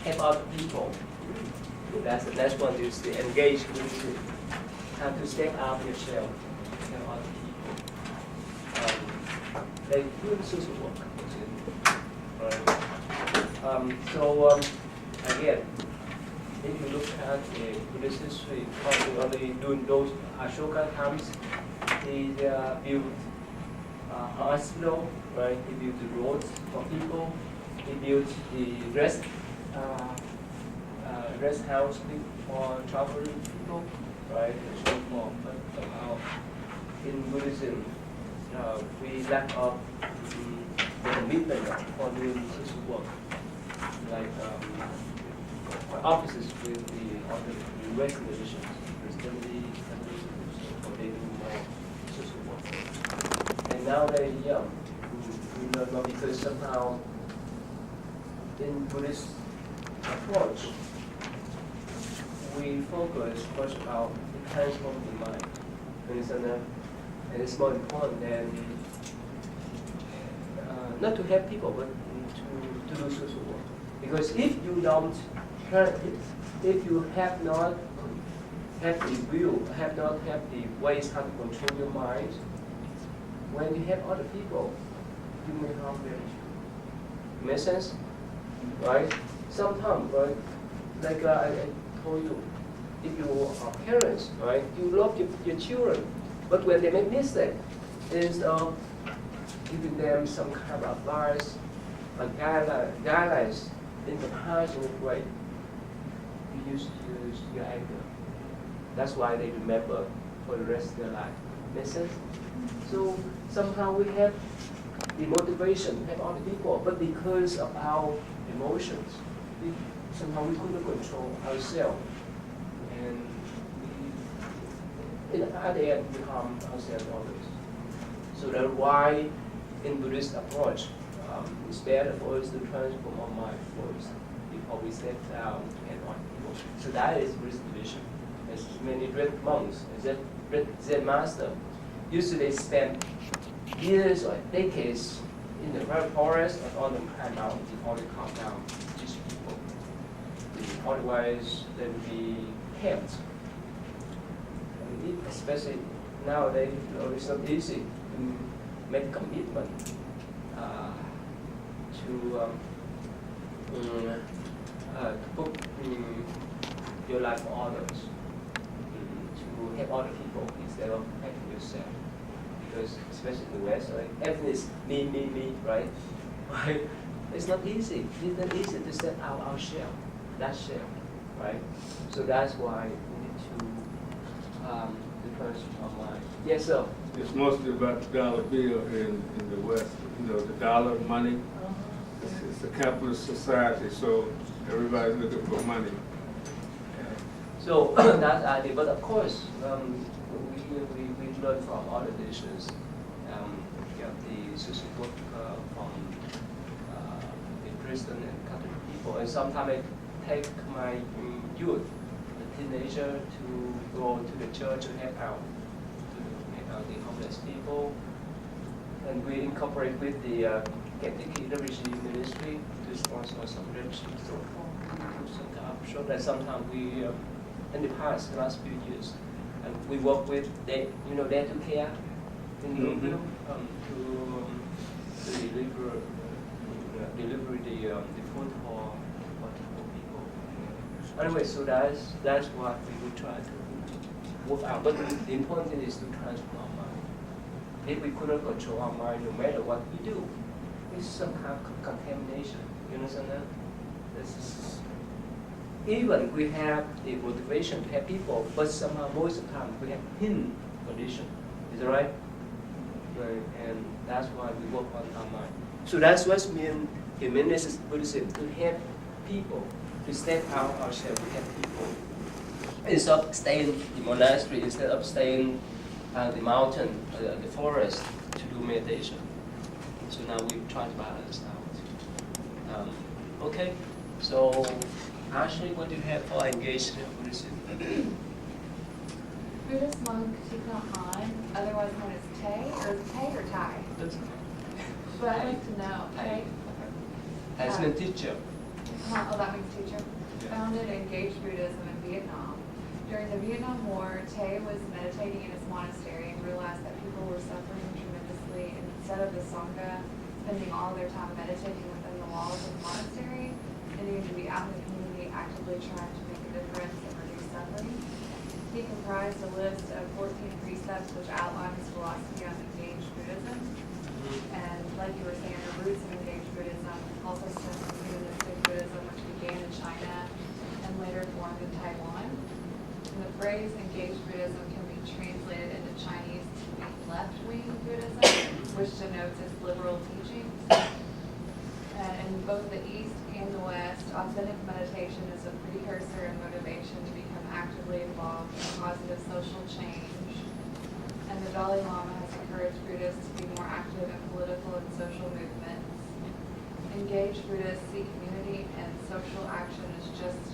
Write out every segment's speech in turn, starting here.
help other people. That's the next one is to engage Buddhism. How to step out of yourself, help other people. They do social work. Right. Again, if you look at the Buddhist history, probably during those Ashoka times, he built a hospital, right? He built the roads for people. He built the rest house for traveling people, right? And so forth. But somehow in Buddhism, we lack of the commitment for doing social work, like offices with the regulations, Christianity, so they do more social work. And now they're young, we learn more because somehow in Buddhist approach, we focus much about the transform the mind. And it's more important than not to help people, but to do social work. Because if you don't practice, if you have not have the will, have not have the ways how to control your mind, when you help other people, you may harm them. Make sense? Right? Sometimes, right? Like I told you, if you are parents, right, you love your children, but when they make mistake, instead of giving them some kind of advice, guidelines in the passionate way, you use your anger. That's why they remember for the rest of their life. Make sense? So somehow we have the motivation to help other people, but because of our emotions, somehow we couldn't control ourselves, and at the end we harm ourselves always. So that's why in Buddhist approach, it's better for us to transform our mind first before we set out to help other people. So that is Buddhist tradition. As many Zen monks, Zen master, usually spend years or decades in the forest or on the high mountain before they calm down to teach people. Otherwise, they will be kept. Especially nowadays, it's not easy to make commitment to put your life for others, to help other people instead of helping yourself. Because especially in the West, right, everything is me, right? Right? It's not easy. It's not easy to set out our shell, that shell, right? So that's why we need to transform our mind. Yes, sir. It's mostly about the dollar bill in the West. You know, the dollar, money. It's a capitalist society, so everybody's looking for money. So that's the idea. But of course, we learn from other nations. We have the social work from the Christian and Catholic people. And sometimes I take my youth, the teenager, to go to the church and help out the homeless people. And we incorporate with the Catholic Literacy Ministry to sponsor some trips and so forth. So that sometimes we, in the past, the last few years, and we work with Dare to Care in Louisville to deliver the food for people. Anyway, so that's what we will try to work out. But the important thing is to transform our mind. If we couldn't control our mind, no matter what we do, it's some kind of contamination. You understand that? Even we have the motivation to help people, but somehow most of the time we have hidden condition. Is that right? Right. And that's why we work on our mind. So that's what means humanistic Buddhism, to help people, to step out ourselves, to help people. Instead of staying in the monastery, instead of staying on the mountain, the forest, to do meditation. So now we try to balance out. Okay, so Ashley, what do you have for engagement in Buddhism? Buddhist monk Thich Nhat Hanh, otherwise known as Tay or Tai? That's But I'd like to know, Tay? As a teacher. Oh, that means teacher. Founded engaged Buddhism in Vietnam. During the Vietnam War, Tay was meditating in his monastery and realized that people were suffering tremendously, and instead of the Sangha spending all of their time meditating within the walls of the monastery, they needed to be out in the community actively trying to make a difference and reduce suffering. He comprised a list of 14 precepts which outline his philosophy on engaged Buddhism. And like you were saying, the roots of engaged Buddhism also stem from humanistic Buddhism, which began in China and later formed in Taiwan. And the phrase engaged Buddhism can be translated into Chinese to mean left-wing Buddhism, which denotes its liberal teachings. And in both the East and the West, authentic meditation is a precursor and motivation to become actively involved in positive social change. And the Dalai Lama has encouraged Buddhists to be more active in political and social movements. Engaged Buddhists see community and social action as just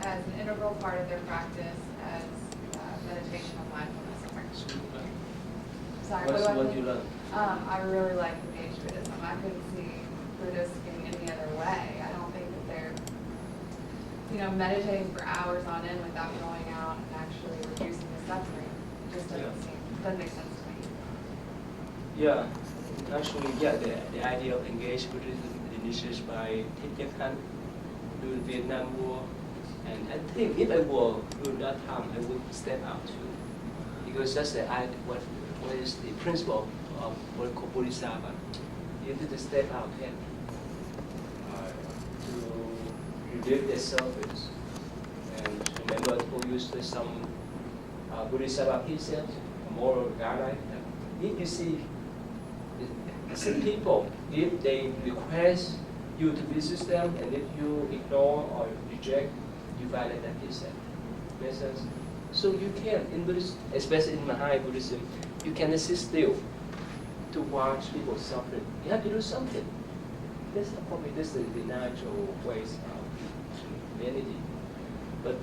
as an integral part of their practice as meditation and mindfulness. Sorry, What do you learn? I really like engaged Buddhism. I couldn't see Buddhists in any other way. I don't think that they're, meditating for hours on end without going out and actually reducing the suffering. It just doesn't make sense to me. Yeah, actually, yeah, the idea of engaged Buddhism initiated by Thich Nhat Hanh during the Vietnam War. And I think if I were during that time, I would step out too. Because that's what is the principle of what we call Bodhisattva. You need to step out and to reveal their surface. And remember to use some Bodhisattva precepts, moral guidelines. If you see people, if they request you to visit them, and if you ignore or reject, you violate that precept. Makes sense? So you can, in Buddhism, especially in Mahayana Buddhism, you can sit still to watch people suffering. You have to do something. This is the natural ways of humanity. But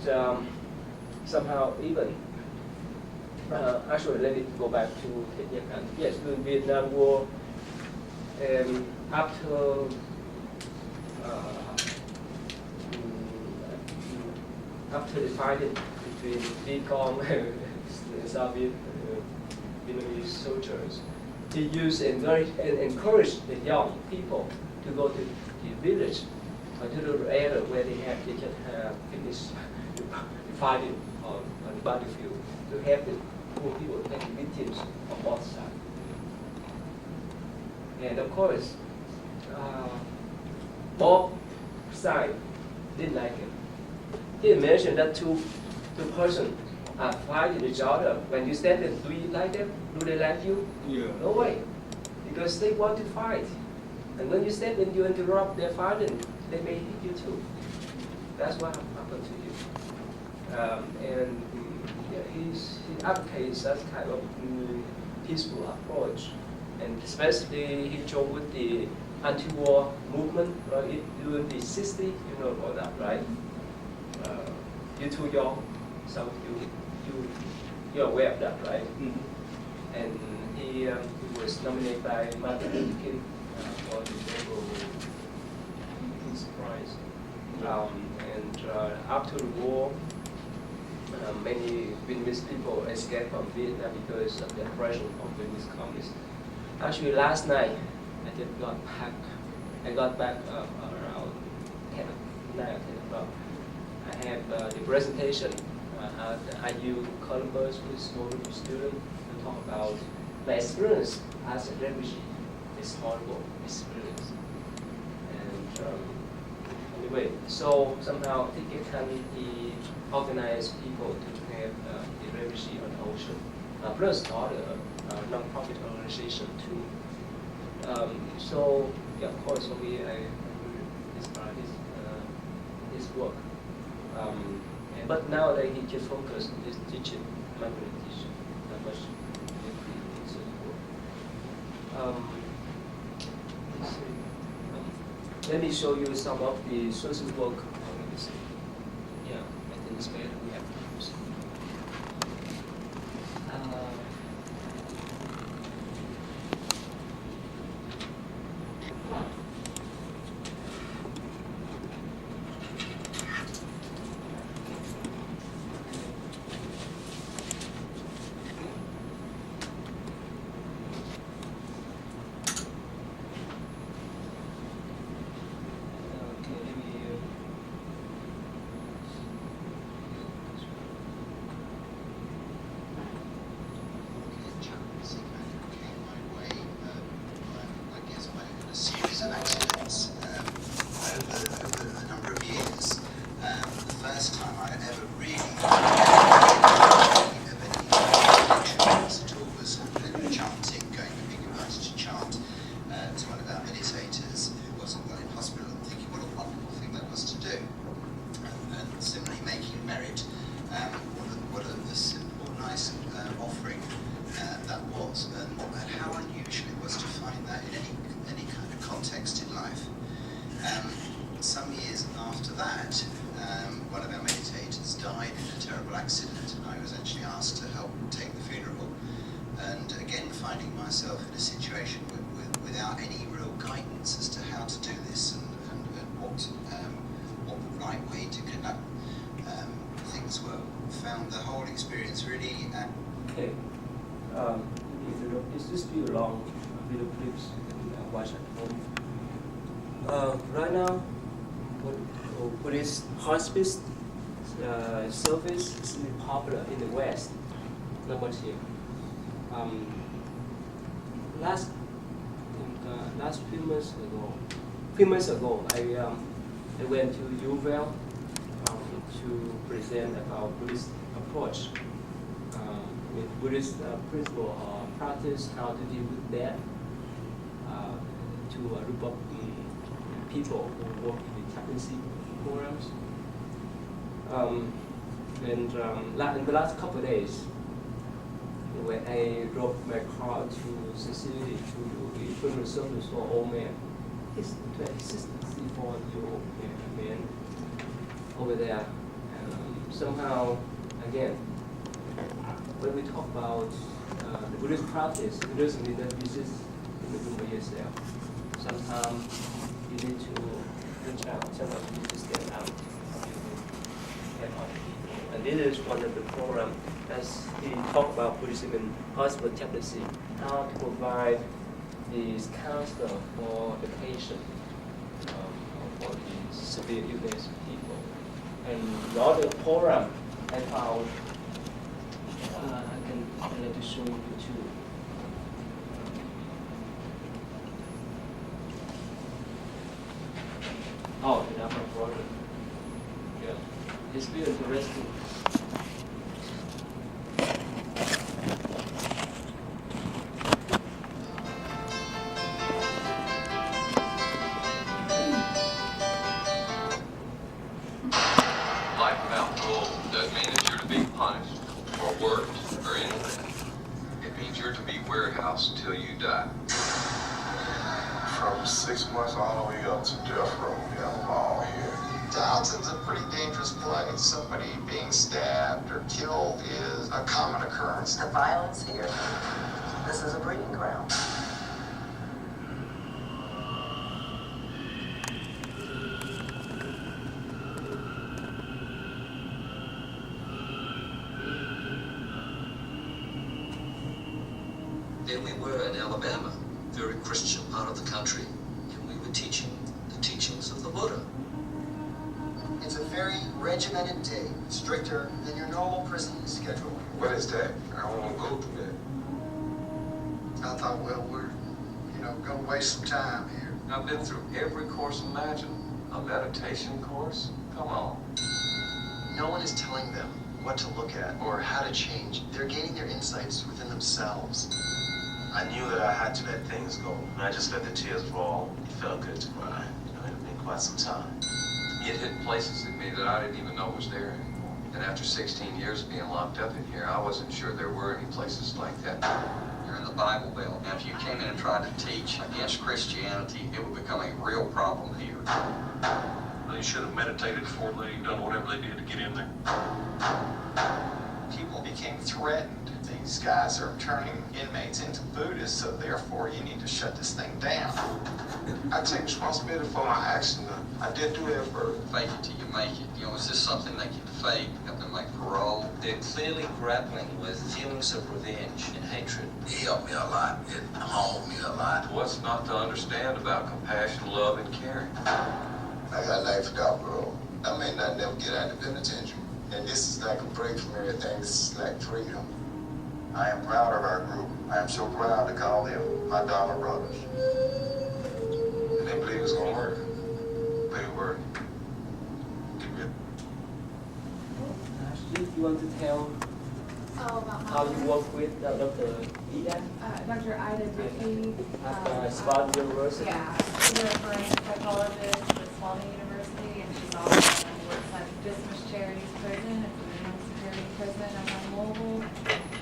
somehow even, actually let me go back to Thich Nhat Hanh. Yes, during the Vietnam War, after the fighting between Vietcong and Soviet Vietnamese soldiers, he used and encouraged the young people to go to the village or to the area where they can finish the fighting on the battlefield to help the poor people and the victims on both sides. And of course, both sides didn't like it. He mentioned that two persons are fighting each other. When you stand there, do you like them? Do they like you? Yeah. No way. Because they want to fight. And when you stand and you interrupt their fighting, they may hit you too. That's what happened to you. He advocates that kind of peaceful approach. And especially he joined with the anti-war movement during the 60s, you know about that, right? You're too young, so you're aware of that, right? Mm-hmm. And he was nominated by Martin Luther King for the Nobel Peace Prize. After the war, many Vietnamese people escaped from Vietnam because of the oppression of Vietnamese communists. Actually, last night I just got back. I got back around 9 or 10 o'clock. I have the presentation at IU Columbus with small group of students to talk about my experience as a refugee. It's horrible experience. And anyway, so somehow Thich Nhat Hanh he organized people to have the refugee on the ocean, plus other non-profit organization too. So yeah, of course, for me, I inspired his work. But nowadays he just focuses on his teaching, mindfulness teaching, not much research work. Let's see. Let me show you some of the social work. Let me see. Yeah, I think it's better we have to use. finding myself in a situation without any real guidance as to how to do this and what the right way to conduct things were. Found the whole experience really. Okay. Is this video long? Video clips you can watch at home. Right now, Buddhist hospice service is really popular in the West, not much here. Last few months ago, I went to UVL to present about Buddhist approach, with Buddhist principle or practice, how to deal with death, to a group of people who work in the chaplaincy programs. In the last couple of days, when I drove my car to the city to do the funeral service for an old man, he's 64-year-old man over there. Somehow, again, when we talk about the Buddhist practice, it doesn't mean that this is in the room by yourself. Sometimes you need to reach out, sometimes you need to stand out to help other people. And this is one of the programs as we talk about Buddhism and hospital chaplaincy, how to provide this counselor for the patient, for the severe illness people. And the other program I found, I'd like to show you too. Oh, the Dharma program. Yeah, it's very interesting. Life without parole doesn't mean that you're to be punished or worked or anything. It means you're to be warehoused till you die. From 6 months all the way up to death row, we have them all here. Downton's a pretty dangerous place. Somebody being stabbed or killed is a common occurrence. The violence here, this is a breeding ground. There we were in Alabama, very Christian part of the country, and we were teaching the teachings of the Buddha. It's a very regimented day, stricter than your normal prison schedule. What is that? I don't want to go through that. I thought, well, we're, gonna waste some time here. I've been through every course imaginable. A meditation course? Come on. No one is telling them what to look at or how to change. They're gaining their insights within themselves. I knew that I had to let things go, and I just let the tears fall. It felt good to cry. It had been quite some time. It hit places in me that I didn't even know was there anymore. And after 16 years of being locked up in here, I wasn't sure there were any places like that. You're in the Bible Belt. Now, if you came in and tried to teach against Christianity, it would become a real problem here. They should have meditated before they done whatever they did to get in there. People became threatened. These guys are turning inmates into Buddhists, so therefore you need to shut this thing down. I take responsibility for my actions. I did do that first. Fake it till you make it. Is this something they can fake? Have them make parole? They're clearly grappling with feelings of revenge and hatred. It helped me a lot. It humbled me a lot. What's not to understand about compassion, love, and caring? I got life without parole. I may not never get out of the penitentiary. And this is like a break from everything. This is like freedom. I am proud of our group. I am so proud to call them my Dharma brothers. And they believe it's gonna work. But it worked. Ashley, you want to tell About how you work with Dr. Ida Dr. Ida Dickey. at Spartan University? Yeah, she's a forensic psychologist at Spalding University, and she's also works at Dismiss Charities Prison. It's a minimum security prison up on Louisville.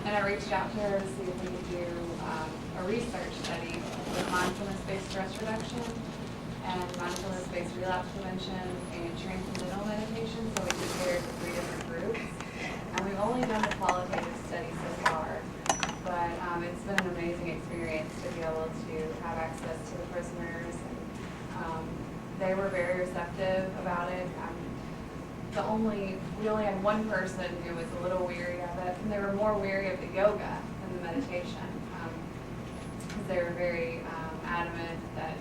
And I reached out to her to see if we could do a research study with mindfulness-based stress reduction and mindfulness-based relapse prevention and transcendental meditation. So we compared to 3 different groups. And we've only done the qualitative study so far, but but it's been an amazing experience to be able to have access to the prisoners. And, they were very receptive about it. We only had one person who was a little weary of it, and they were more weary of the yoga than the meditation, because they were very adamant that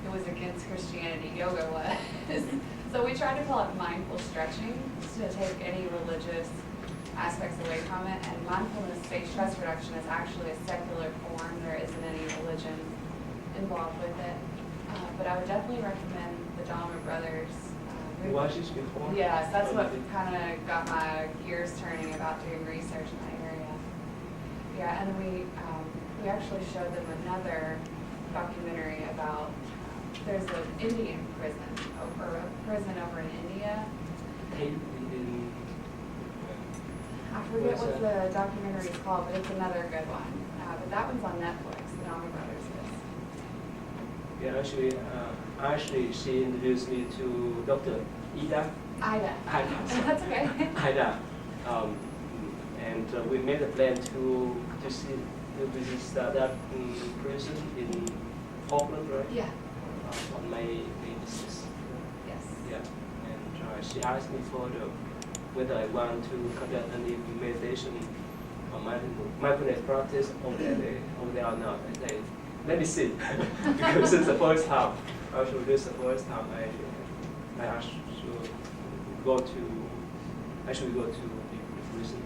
it was against Christianity, yoga was. So we tried to call it mindful stretching to take any religious aspects away from it, and mindfulness-based stress reduction is actually a secular form. There isn't any religion involved with it. But I would definitely recommend the Dahmer Brothers. You watched this before? Yes, that's what kind of got my gears turning about doing research in that area. Yeah, and we actually showed them another documentary about, there's an Indian prison, or a prison over in India. I forget what the documentary is called, but it's another good one. But that one's on Netflix, the Dahmer Brothers is. Yeah, actually, she introduced me to Dr. Ida. Ida. That's okay. Ida. And we made a plan to visit that prison in Portland, right? Yeah. On May 6th. Yes. Yeah. And she asked me whether I want to conduct any meditation or mindfulness practice over there or not. I say, let me see, because it's the first time. Actually, this is the first time I actually go to the prison.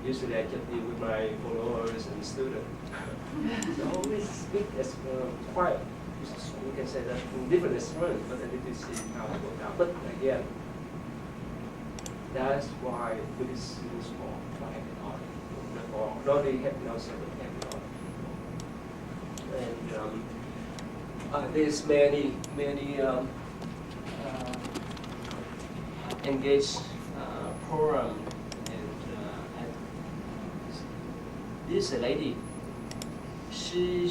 Usually I just deal with my followers and students. So always speak as quiet. We can say that different experience, but I need to see how it goes down. But again, that's why Buddhism is for happy heart. Not only happy heart, but happy heart. And there's many engaged program, and this lady, she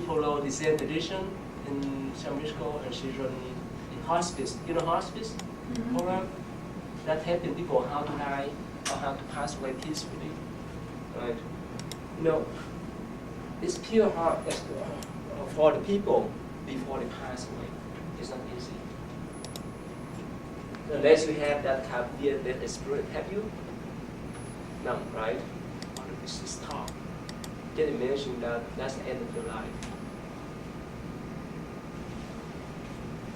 follow the Zen tradition in San Francisco, and she run the hospice. You know hospice program that helping people how to die or how to pass away peacefully, right? You know, it's pure heart for the people before they pass away. It's not easy. Unless you have that kind of near-death experience. Have you? No, right? This is tough. Didn't mention that that's the end of your life.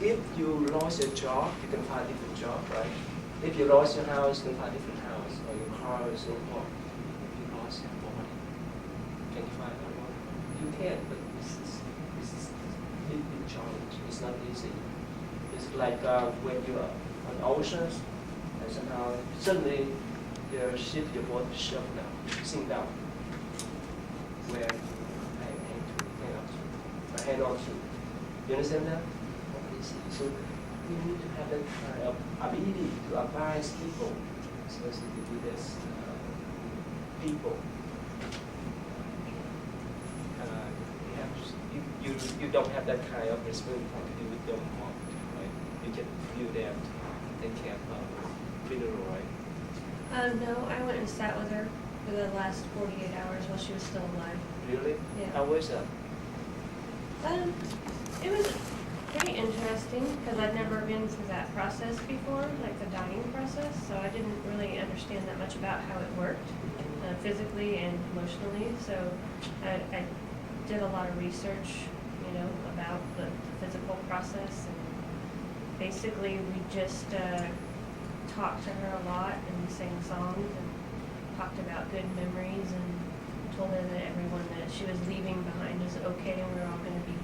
If you lost your job, you can find a different job, right? If you lost your house, you can find a different house, or your car, or so forth. If you lost your body, can you find another one? You can, but this is a big challenge. It's not easy. It's like when you're on oceans, and somehow suddenly your ship, your boat sink down. Where I hang on to. You understand that? So we need to have that kind of ability to advise people, especially with this people. You don't have that kind of responsibility with them, right? You can view them, take care of funeral, right? No, I went and sat with her for the last 48 hours while she was still alive. Really? Yeah. How was that? It was pretty interesting because I'd never been through that process before, like the dying process, so I didn't really understand that much about how it worked physically and emotionally. So I did a lot of research, about the physical process, and basically we just talked to her a lot, and we sang songs and talked about good memories, and told her that everyone that she was leaving behind was okay, and we were all going to be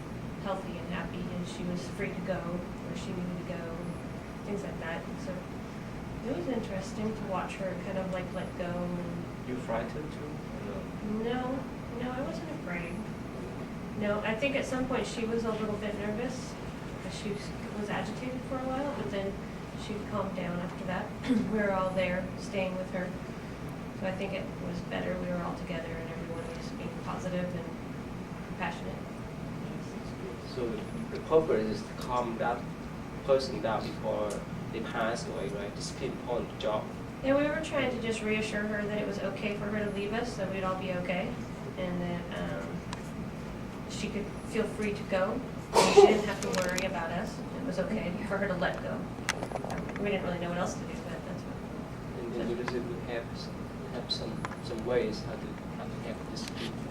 healthy and happy, and she was free to go where she needed to go, and things like that. And so it was interesting to watch her kind of like let go. And You frightened too? no, I wasn't afraid. No, I think at some point she was a little bit nervous because she was agitated for a while, but then she calmed down after that. We were all there staying with her. So I think it was better. We were all together and everyone was being positive and compassionate. So the purpose is to calm that person down before they pass away, right? Just pinpoint the job. Yeah, we were trying to just reassure her that it was okay for her to leave us, that we'd all be okay, and that she could feel free to go. She didn't have to worry about us. It was okay for her to let go. We didn't really know what else to do, but that's what. And then because we have some ways how to have this people.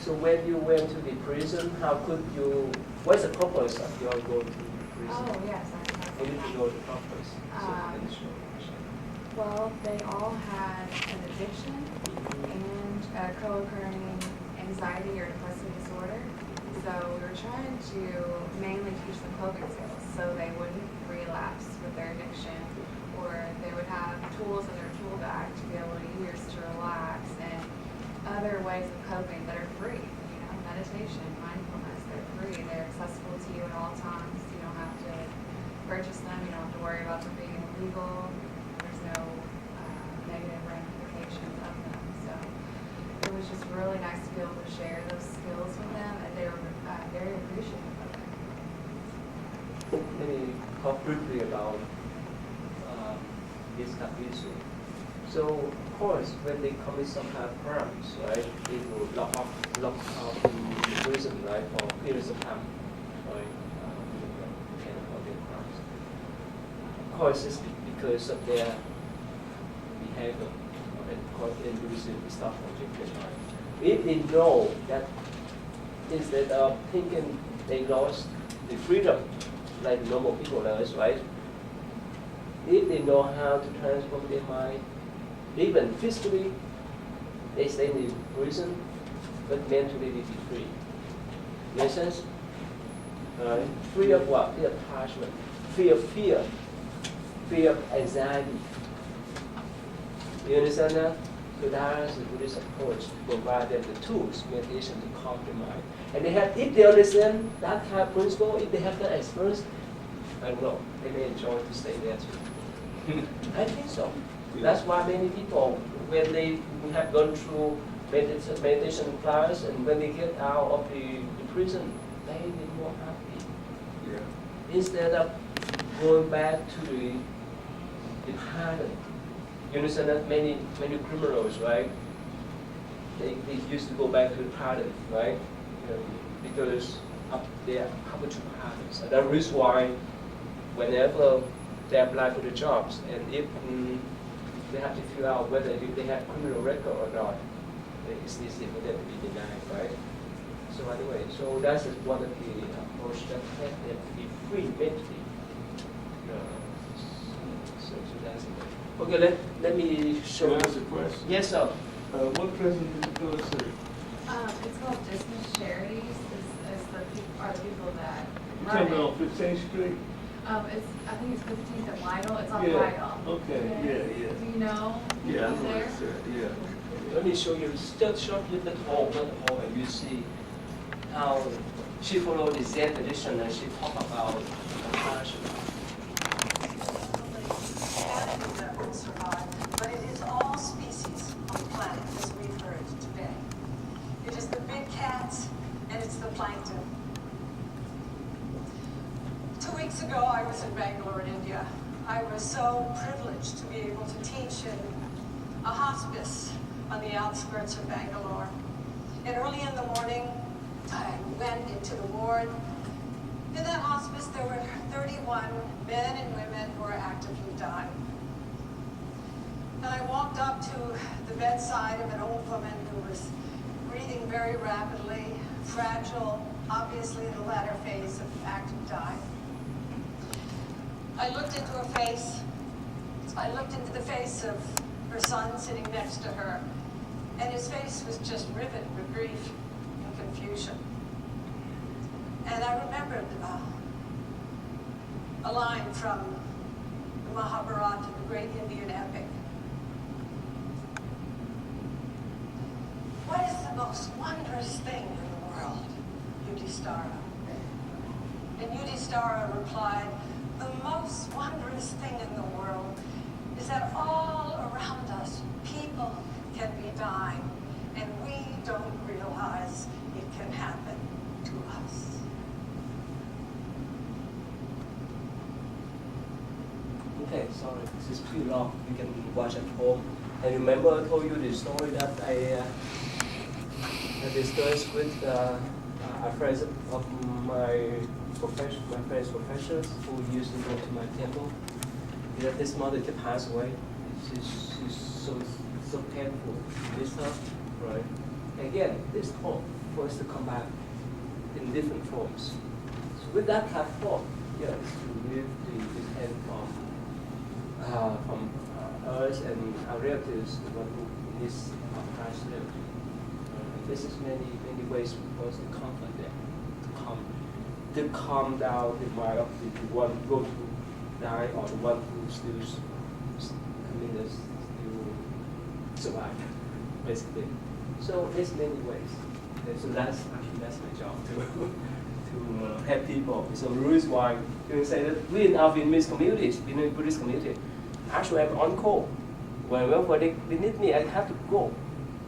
So when you went to the prison, how could you? What's the purpose of your going to the prison? Oh, yes, We need to know the purpose. So you can show. well, they all had an addiction and a co-occurring anxiety or depressive disorder. So we were trying to mainly teach them coping skills so they wouldn't relapse with their addiction, or they would have tools in their tool bag to be able to use to relax, and other ways of coping that are free. You know, meditation, mindfulness, they're free. They're accessible to you at all times. You don't have to purchase them. You don't have to worry about them being illegal. There's no negative ramifications of them. So it was just really nice to be able to share those skills with them, and they were very appreciative of it. Let me talk briefly about this kind of issue. So, of course, when they commit some kind of crimes, right, they will lock out in prison, right, for periods of time, right, depending on their crimes. Of course, it's because of their behavior, and Buddhism is not objective, right. If they know that instead of thinking they lost the freedom, like normal people does, right, if they know how to transform their mind, even physically, they stay in prison, but mentally they be free. Make sense? Free of what? Free of attachment, free of fear, free of anxiety. You understand that? So that is the Buddhist approach to provide them the tools, meditation, to calm their mind. And they have, if they understand that kind of principle, if they have that experience, I don't know, they may enjoy to stay there too. I think so. That's why many people, when they have gone through meditation class, and when they get out of the prison, they be more happy. Yeah. Instead of going back to the pattern. You understand that many criminals, right? They used to go back to the pattern, right? Because of their habitual patterns. And that is why whenever they apply for the jobs, and if they have to fill out whether they have criminal record or not, it's easy for them to be denied, right? So anyway, so that's one of the approach that help them to be free mentally. So that's it. Okay, let me show Can I you. ask a question? Yes, sir. What prison did you go to? It's called Distance Charities. Are the people that You run talking it. on 15th Street? I think it's 15th and Lytle. It's on Yeah, Lytle. okay, yeah. Do you know? Yeah, I who's know there? it's there, yeah. Let me show you. Just show you the whole, and you see how she followed the Zen tradition, and she talk about compassion. Animals that will survive, but it is all species on the planet, as we've heard today. It is the big cats, and it's the plankton. 2 weeks ago, I was in Bangalore, in India. I was so privileged to be able to teach in a hospice on the outskirts of Bangalore. And early in the morning, I went into the ward. In that hospice, there were 31 men and women who were actively dying. And I walked up to the bedside of an old woman who was breathing very rapidly, fragile, obviously the latter phase of active dying. I looked into her face. I looked into the face of her son sitting next to her, and his face was just riven with grief and confusion. And I remembered a line from the Mahabharata, the great Indian epic. What is the most wondrous thing in the world, Yudhishthira? And Yudhishthira replied, the most wondrous thing in the world is that all around us, people can be dying, and we don't realize it can happen to us. Okay, sorry, this is pretty long. You can watch at home. And remember, I told you the story that I discussed with a friend of my friend's professors who used to go to my temple. That this mother just passed away. She's so painful. This stuff, right? Again, this hope for us to come back in different forms. So with that kind of hope, yes, to live this hand from us and our relatives, what in this past life. This is many ways for us to comfort them, to calm down the mind of the one who go to die or the one who still committed to survive, basically. So there's many ways. And so that's my job to help people. So the reason why you say that we in our Vietnamese communities, Vietnamese Buddhist community, actually I'm on call. Whenever they need me, I have to go.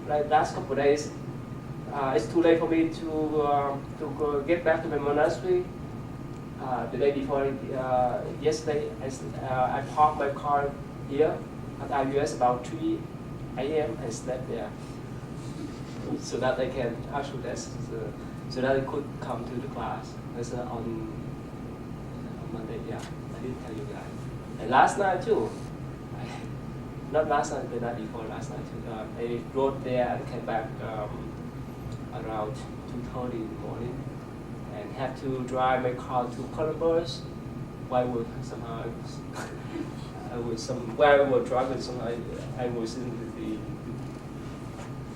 Like last couple of days, it's too late for me to get back to my monastery. The day before, yesterday, I parked my car here at IUS about 3 a.m. and slept there, so that I can actually so that I could come to the class. That's on Monday. Yeah, I didn't tell you guys. And last night too. Not last night, the night before last night too. I rode there and came back around 2:30 in the morning, and had to drive my car to Columbus. Why would somehow I was where I was driving somehow I was in the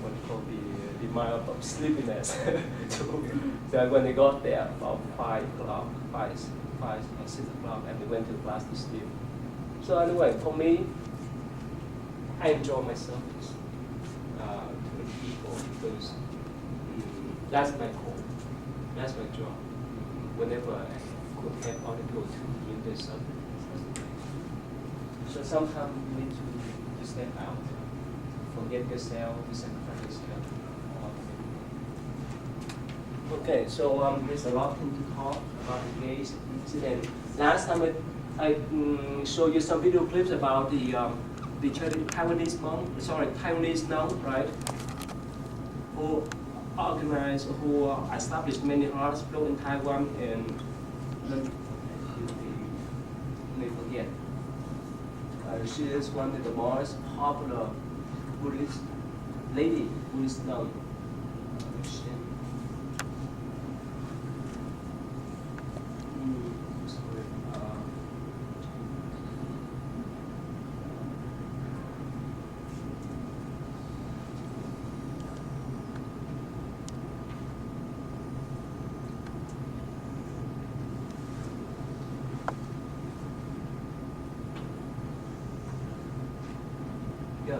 what you call the mild of sleepiness. So when I got there about 5 or 6 o'clock, and we went to class to sleep. So anyway, for me, I enjoy my service to the people because that's my goal. That's my job. Whenever I could help other people to bring their service. So sometimes you need to step out, forget yourself, to sacrifice yourself. Okay, so there's a lot of things to talk about the gays incident. Last time I showed you some video clips about the Taiwanese nun, right? Who organized, who established many hospitals in Taiwan, and let me forget. She is one of the most popular Buddhist nun.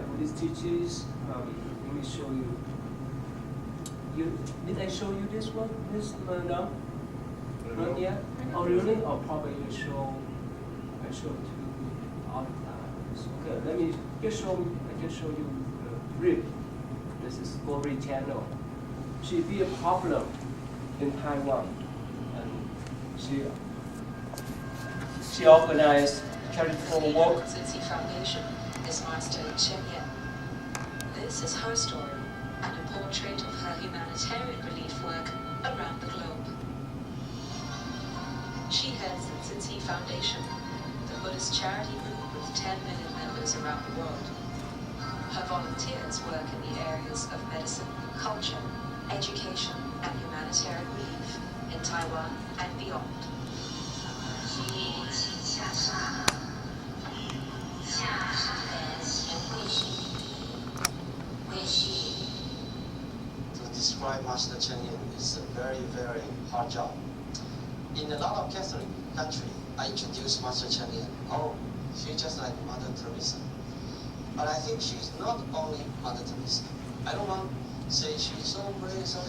Buddhist teachers. Let me show you. Did I show you this one? This no? Not yet. Oh really? Or probably I show two other times. Okay, let me just show. I just show you brief. This is Gory channel. She very popular in Taiwan, and she organized charitable work. Is Master Chen Yan. This is her story and a portrait of her humanitarian relief work around the globe. She heads the Tzu Chi Foundation, the Buddhist charity group with 10 million members around the world. Her volunteers work in the areas of medicine, culture, education, and humanitarian relief in Taiwan and beyond. To describe Master Chen Yan is a very, very hard job. In a lot of Catholic countries, I introduce Master Chen Yan. Oh, she's just like Mother Teresa. But I think she's not only Mother Teresa. I don't want to say she's so brave, so